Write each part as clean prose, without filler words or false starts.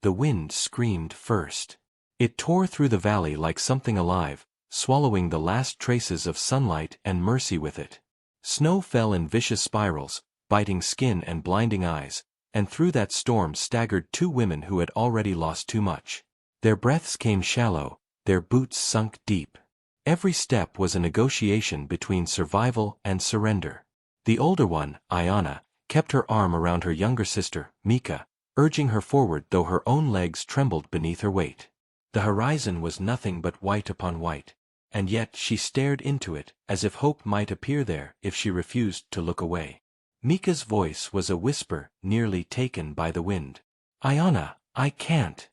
the wind screamed first. It tore through the valley like something alive, swallowing the last traces of sunlight and mercy with it. Snow fell in vicious spirals, biting skin and blinding eyes, and through that storm staggered two women who had already lost too much. Their breaths came shallow, their boots sunk deep. Every step was a negotiation between survival and surrender. The older one, Ayana, kept her arm around her younger sister, Mika, urging her forward though her own legs trembled beneath her weight. The horizon was nothing but white upon white, and yet she stared into it, as if hope might appear there if she refused to look away. Mika's voice was a whisper, nearly taken by the wind. "Ayana, I can't."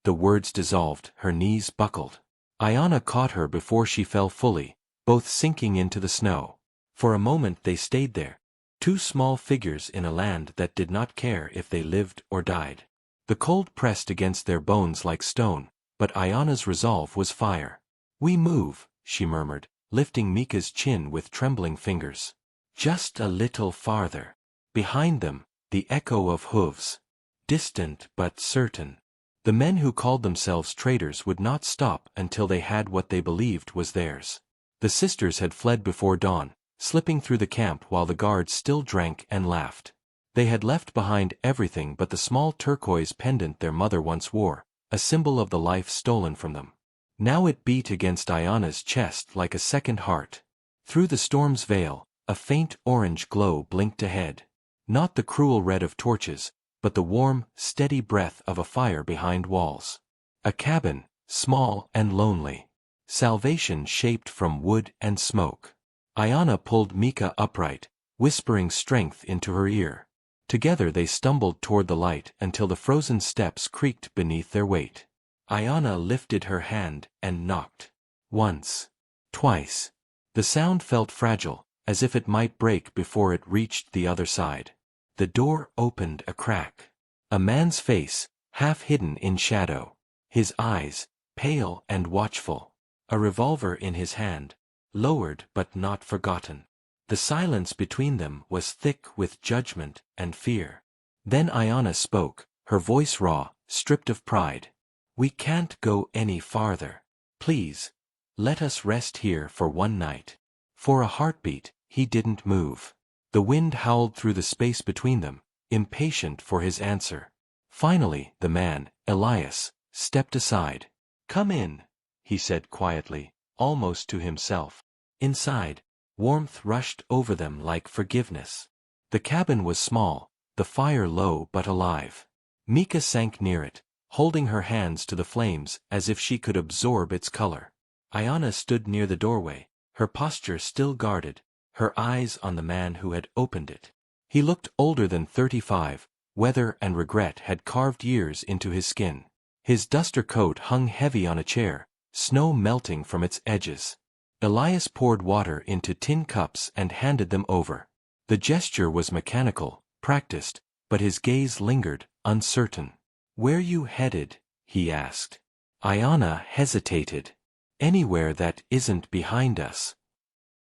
The words dissolved, her knees buckled. Ayana caught her before she fell fully, both sinking into the snow. For a moment they stayed there, two small figures in a land that did not care if they lived or died. The cold pressed against their bones like stone, but Ayana's resolve was fire. "We move," she murmured, lifting Mika's chin with trembling fingers. Just a little farther. Behind them, the echo of hooves. Distant but certain. The men who called themselves traders would not stop until they had what they believed was theirs. The sisters had fled before dawn, slipping through the camp while the guards still drank and laughed. They had left behind everything but the small turquoise pendant their mother once wore, a symbol of the life stolen from them. Now it beat against Ayana's chest like a second heart. Through the storm's veil, a faint orange glow blinked ahead. Not the cruel red of torches, but the warm, steady breath of a fire behind walls. A cabin, small and lonely. Salvation shaped from wood and smoke. Ayana pulled Mika upright, whispering strength into her ear. Together they stumbled toward the light until the frozen steps creaked beneath their weight. Ayana lifted her hand and knocked. Once. Twice. The sound felt fragile, as if it might break before it reached the other side. The door opened a crack. A man's face, half hidden in shadow. His eyes, pale and watchful. A revolver in his hand, lowered but not forgotten. The silence between them was thick with judgment and fear. Then Ayana spoke, her voice raw, stripped of pride. "We can't go any farther. Please, let us rest here for one night." For a heartbeat, he didn't move. The wind howled through the space between them, impatient for his answer. Finally, the man, Elias, stepped aside. "Come in," he said quietly, almost to himself. Inside, warmth rushed over them like forgiveness. The cabin was small, the fire low but alive. Mika sank near it, holding her hands to the flames as if she could absorb its color. Ayana stood near the doorway, her posture still guarded, her eyes on the man who had opened it. He looked older than 35, weather and regret had carved years into his skin. His duster coat hung heavy on a chair, snow melting from its edges. Elias poured water into tin cups and handed them over. The gesture was mechanical, practiced, but his gaze lingered, uncertain. "Where you headed?" he asked. Ayana hesitated. "Anywhere that isn't behind us."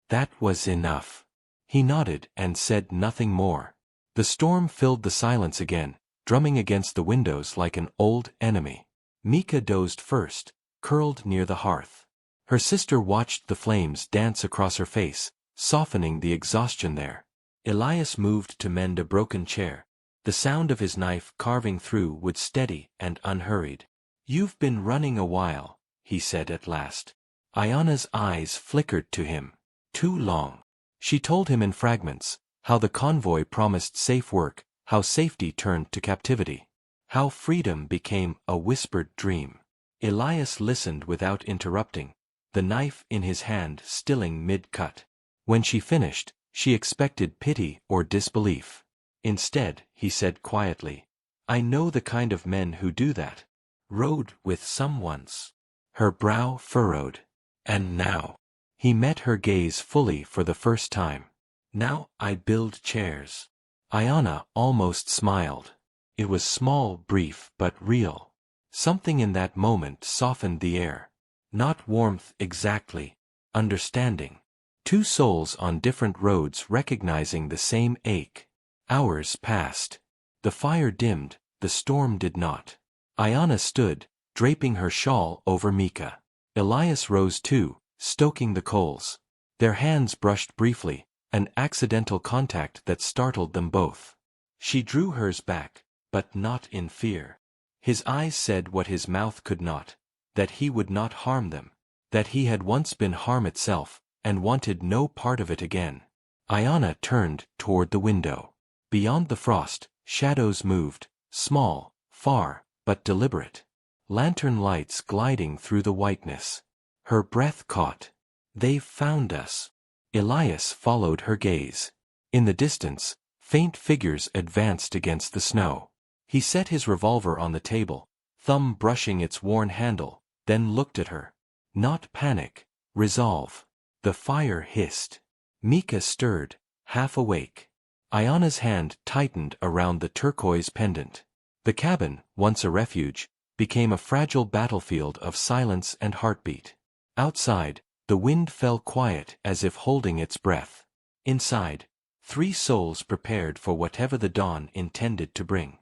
That was enough. He nodded and said nothing more. The storm filled the silence again, drumming against the windows like an old enemy. Mika dozed first, curled near the hearth. Her sister watched the flames dance across her face, softening the exhaustion there. Elias moved to mend a broken chair. The sound of his knife carving through wood steady and unhurried. "You've been running a while," he said at last. Ayana's eyes flickered to him. Too long. She told him in fragments, how the convoy promised safe work, how safety turned to captivity. How freedom became a whispered dream. Elias listened without interrupting, the knife in his hand stilling mid-cut. When she finished, she expected pity or disbelief. Instead, he said quietly, "I know the kind of men who do that. Rode with some once." Her brow furrowed. "And now?" He met her gaze fully for the first time. "Now I build chairs." Ayana almost smiled. It was small, brief, but real. Something in that moment softened the air. Not warmth exactly, understanding. Two souls on different roads recognizing the same ache. Hours passed. The fire dimmed, the storm did not. Ayanna stood, draping her shawl over Mika. Elias rose too, stoking the coals. Their hands brushed briefly, an accidental contact that startled them both. She drew hers back, but not in fear. His eyes said what his mouth could not, that he would not harm them, that he had once been harm itself, and wanted no part of it again. Ayanna turned toward the window. Beyond the frost, shadows moved, small, far, but deliberate. Lantern lights gliding through the whiteness. Her breath caught. They've found us. Elias followed her gaze. In the distance, faint figures advanced against the snow. He set his revolver on the table, thumb brushing its worn handle, then looked at her. Not panic, resolve. The fire hissed. Mika stirred, half awake. Ayanna's hand tightened around the turquoise pendant. The cabin, once a refuge, became a fragile battlefield of silence and heartbeat. Outside, the wind fell quiet as if holding its breath. Inside, 3 souls prepared for whatever the dawn intended to bring.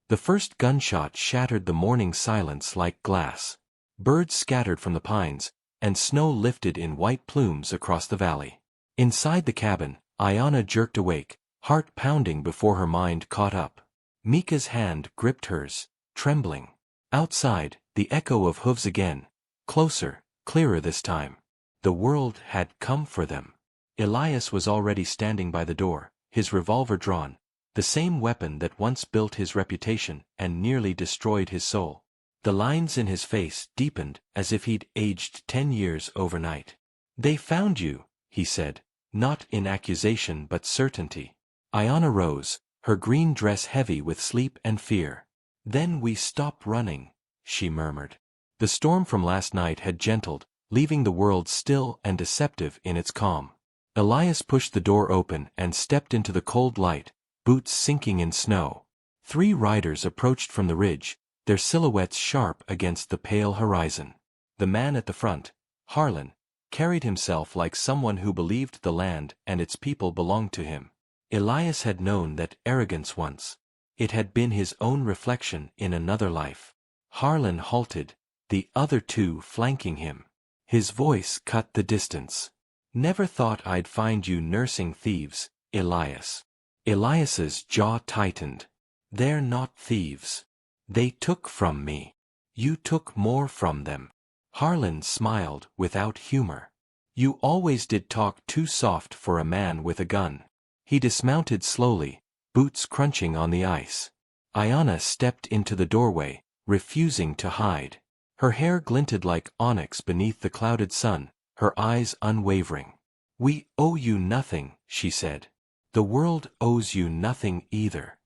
The first gunshot shattered the morning silence like glass. Birds scattered from the pines, and snow lifted in white plumes across the valley. Inside the cabin, Ayanna jerked awake, heart pounding before her mind caught up. Mika's hand gripped hers, trembling. Outside, the echo of hooves again, closer, clearer this time. The world had come for them. Elias was already standing by the door, his revolver drawn, the same weapon that once built his reputation and nearly destroyed his soul. The lines in his face deepened as if he'd aged 10 years overnight. "They found you," he said, not in accusation but certainty. Ayanna rose, her green dress heavy with sleep and fear. "Then we stopped running," she murmured. The storm from last night had gentled, leaving the world still and deceptive in its calm. Elias pushed the door open and stepped into the cold light, boots sinking in snow. 3 riders approached from the ridge, their silhouettes sharp against the pale horizon. The man at the front, Harlan, carried himself like someone who believed the land and its people belonged to him. Elias had known that arrogance once. It had been his own reflection in another life. Harlan halted, the other 2 flanking him. His voice cut the distance. "Never thought I'd find you nursing thieves, Elias." Elias's jaw tightened. "They're not thieves. They took from me. You took more from them." Harlan smiled without humor. "You always did talk too soft for a man with a gun." He dismounted slowly, boots crunching on the ice. Ayanna stepped into the doorway, refusing to hide. Her hair glinted like onyx beneath the clouded sun, her eyes unwavering. "We owe you nothing," she said. "The world owes you nothing either."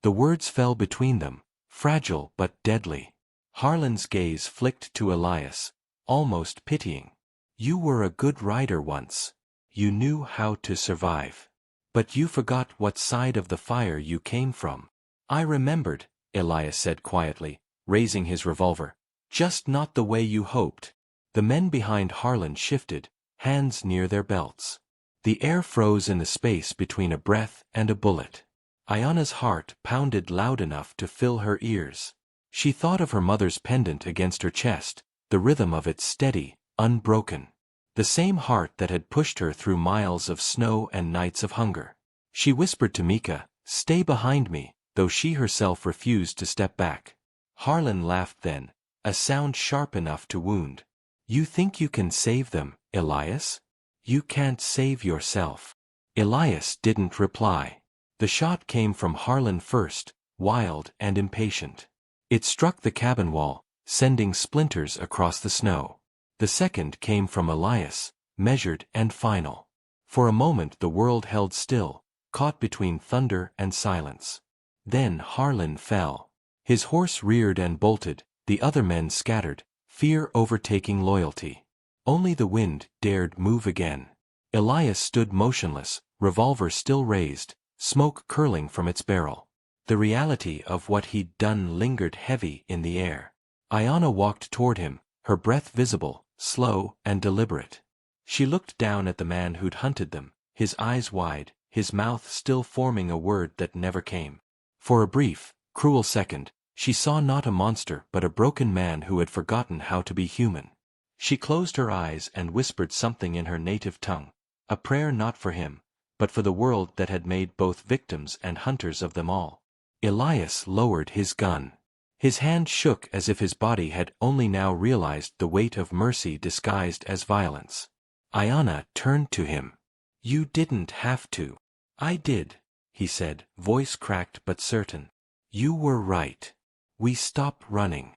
The words fell between them, fragile but deadly. Harlan's gaze flicked to Elias, almost pitying. "You were a good rider once. You knew how to survive. But you forgot what side of the fire you came from." "I remembered," Elias said quietly, raising his revolver. "Just not the way you hoped." The men behind Harlan shifted, hands near their belts. The air froze in the space between a breath and a bullet. Ayanna's heart pounded loud enough to fill her ears. She thought of her mother's pendant against her chest, the rhythm of it steady, unbroken. The same heart that had pushed her through miles of snow and nights of hunger. She whispered to Mika, "Stay behind me," though she herself refused to step back. Harlan laughed then, a sound sharp enough to wound. "You think you can save them, Elias? You can't save yourself." Elias didn't reply. The shot came from Harlan first, wild and impatient. It struck the cabin wall, sending splinters across the snow. The second came from Elias, measured and final. For a moment the world held still, caught between thunder and silence. Then Harlan fell. His horse reared and bolted, the other men scattered, fear overtaking loyalty. Only the wind dared move again. Elias stood motionless, revolver still raised, smoke curling from its barrel. The reality of what he'd done lingered heavy in the air. Ayanna walked toward him, her breath visible, slow and deliberate. She looked down at the man who'd hunted them, his eyes wide, his mouth still forming a word that never came. For a brief, cruel second, She saw not a monster but a broken man who had forgotten how to be human. She closed her eyes and whispered something in her native tongue, a prayer not for him, but for the world that had made both victims and hunters of them all. Elias lowered his gun. His hand shook as if his body had only now realized the weight of mercy disguised as violence. Ayanna turned to him. "You didn't have to." "I did," he said, voice cracked but certain. "You were right. We stopped running."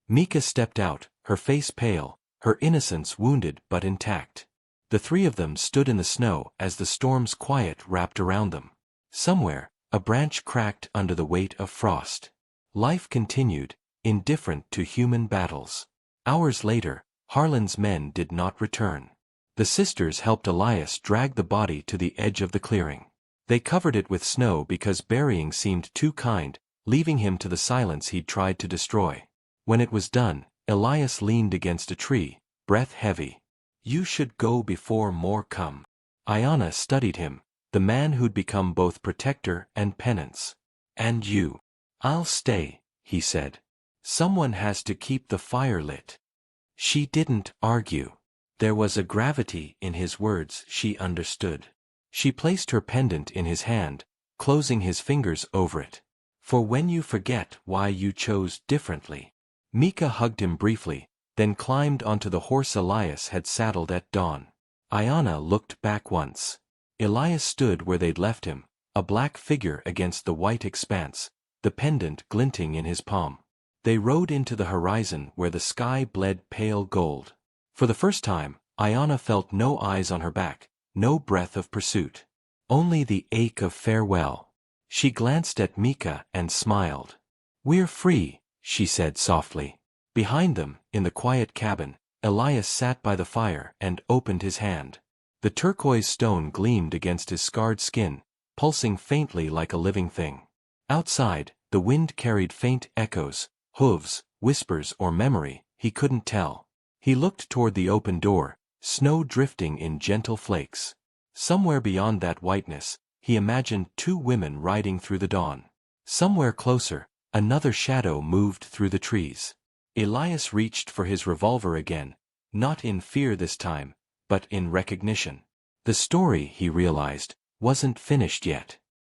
Mika stepped out, her face pale, her innocence wounded but intact. The three of them stood in the snow as the storm's quiet wrapped around them. Somewhere, a branch cracked under the weight of frost. Life continued, indifferent to human battles. Hours later, Harlan's men did not return. The sisters helped Elias drag the body to the edge of the clearing. They covered it with snow because burying seemed too kind, leaving him to the silence he'd tried to destroy. When it was done, Elias leaned against a tree, breath heavy. "You should go before more come." Ayanna studied him, the man who'd become both protector and penance. "And you?" "I'll stay," he said. "Someone has to keep the fire lit." She didn't argue. There was a gravity in his words she understood. She placed her pendant in his hand, closing his fingers over it. "For when you forget why you chose differently." Mika hugged him briefly, then climbed onto the horse Elias had saddled at dawn. Ayanna looked back once. Elias stood where they'd left him, a black figure against the white expanse, the pendant glinting in his palm. They rode into the horizon where the sky bled pale gold. For the first time, Ayanna felt no eyes on her back, no breath of pursuit. Only the ache of farewell. She glanced at Mika and smiled. "We're free," she said softly. Behind them, in the quiet cabin, Elias sat by the fire and opened his hand. The turquoise stone gleamed against his scarred skin, pulsing faintly like a living thing. Outside, the wind carried faint echoes, hooves, whispers or memory, he couldn't tell. He looked toward the open door, snow drifting in gentle flakes. Somewhere beyond that whiteness, he imagined two women riding through the dawn. Somewhere closer, another shadow moved through the trees. Elias reached for his revolver again, not in fear this time, but in recognition. The story, he realized, wasn't finished yet.